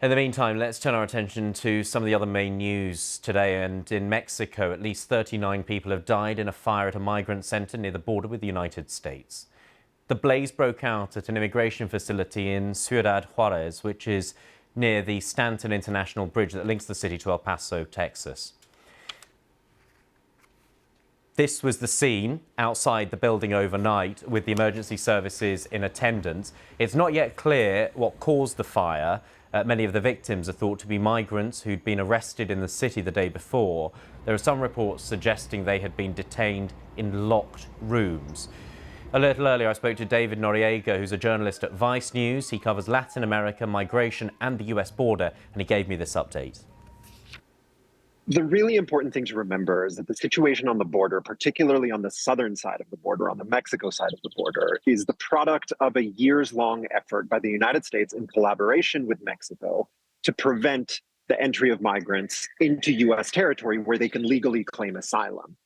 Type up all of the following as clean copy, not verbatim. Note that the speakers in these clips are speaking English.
In the meantime, let's turn our attention to some of the other main news today. And in Mexico, at least 39 people have died in a fire at a migrant center near the border with the United States. The blaze broke out at an immigration facility in Ciudad Juárez, which is near the Stanton International Bridge that links the city to El Paso, Texas. This was the scene outside the building overnight with the emergency services in attendance. It's not yet clear what caused the fire. Many of the victims are thought to be migrants who'd been arrested in the city the day before. There are some reports suggesting they had been detained in locked rooms. A little earlier, I spoke to David Noriega, who's a journalist at Vice News. He covers Latin America, migration and the US border, and he gave me this update. The really important thing to remember is that the situation on the border, particularly on the southern side of the border, on the Mexico side of the border, is the product of a years-long effort by the United States in collaboration with Mexico to prevent the entry of migrants into US territory where they can legally claim asylum.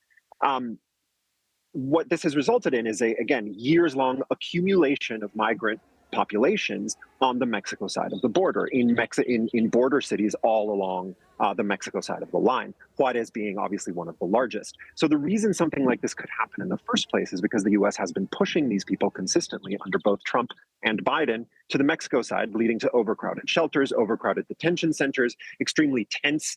What this has resulted in is again, years-long accumulation of migrant populations on the Mexico side of the border, in border cities all along the Mexico side of the line, Juarez being obviously one of the largest. So the reason something like this could happen in the first place is because the US has been pushing these people consistently under both Trump and Biden to the Mexico side, leading to overcrowded shelters, overcrowded detention centers, extremely tense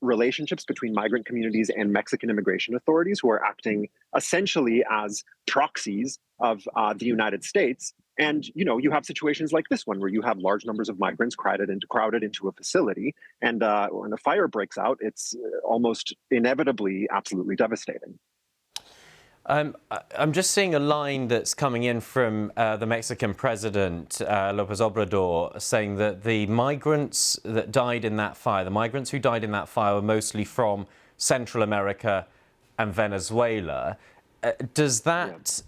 relationships between migrant communities and Mexican immigration authorities, who are acting essentially as proxies of the United States. And, you know, you have situations like this one where you have large numbers of migrants crowded into a facility. And when a fire breaks out, it's almost inevitably absolutely devastating. I'm just seeing a line that's coming in from the Mexican president, López Obrador, saying that the migrants that died in that fire, the migrants who died in that fire were mostly from Central America and Venezuela. Does that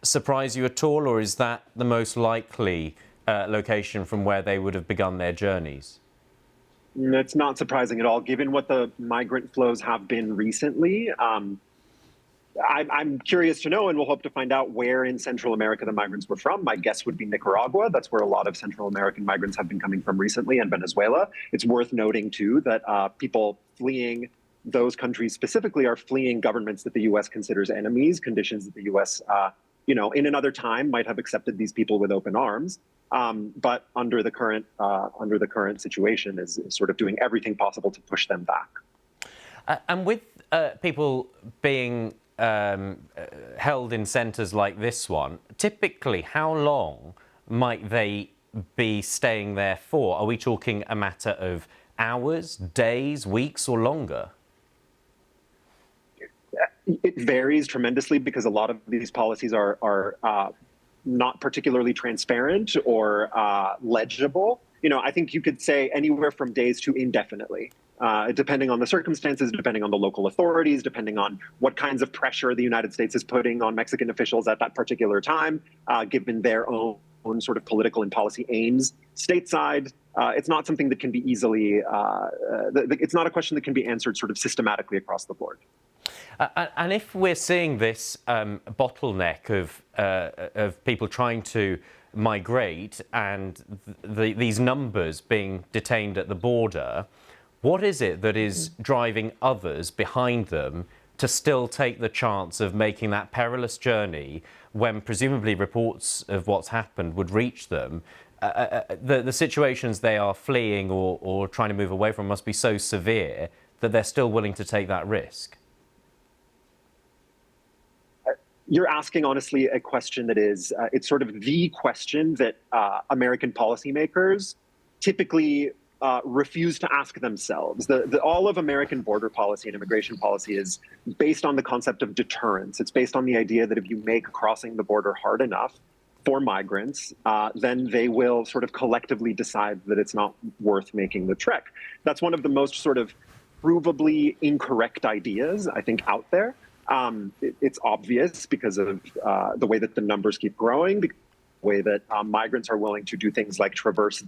surprise you at all, or is that the most likely location from where they would have begun their journeys? It's not surprising at all, given what the migrant flows have been recently. I'm curious to know, and we'll hope to find out, where in Central America the migrants were from. My guess would be Nicaragua. That's where a lot of Central American migrants have been coming from recently, and Venezuela. It's worth noting, too, that people fleeing those countries specifically are fleeing governments that the U.S. considers enemies, conditions that the U.S., in another time might have accepted these people with open arms. But under the current situation is sort of doing everything possible to push them back. And with people being held in centres like this one, typically how long might they be staying there for? Are we talking a matter of hours, days, weeks, or longer? It varies tremendously because a lot of these policies are not particularly transparent or legible. You know, I think you could say anywhere from days to indefinitely. Depending on the circumstances, depending on the local authorities, depending on what kinds of pressure the United States is putting on Mexican officials at that particular time, given their own sort of political and policy aims stateside. It's not something that can be easily, it's not a question that can be answered sort of systematically across the board. And if we're seeing this bottleneck of people trying to migrate and these numbers being detained at the border, what is it that is driving others behind them to still take the chance of making that perilous journey when presumably reports of what's happened would reach them? The situations they are fleeing or trying to move away from must be so severe that they're still willing to take that risk. You're asking, honestly, a question that is, it's sort of the question that American policymakers typically refuse to ask themselves. All of American border policy and immigration policy is based on the concept of deterrence. It's based on the idea that if you make crossing the border hard enough for migrants, then they will sort of collectively decide that it's not worth making the trek. That's one of the most sort of provably incorrect ideas, I think, out there. It's obvious because of the way that the numbers keep growing, the way that migrants are willing to do things like traverse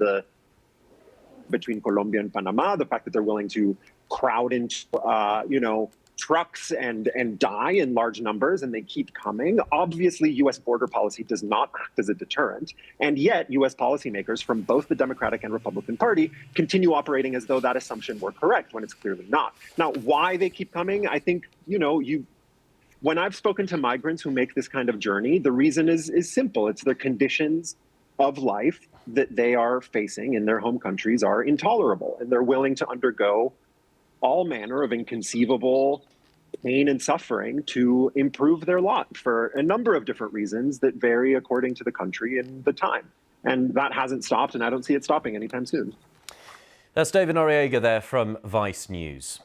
between Colombia and Panama, the fact that they're willing to crowd into, trucks and die in large numbers, and they keep coming. Obviously, U.S. border policy does not act as a deterrent, and yet U.S. policymakers from both the Democratic and Republican Party continue operating as though that assumption were correct when it's clearly not. Now, why they keep coming, I think, when I've spoken to migrants who make this kind of journey, the reason is simple. It's the conditions of life that they are facing in their home countries are intolerable, and they're willing to undergo all manner of inconceivable pain and suffering to improve their lot for a number of different reasons that vary according to the country and the time. And that hasn't stopped, and I don't see it stopping anytime soon. That's David Noriega there from Vice News.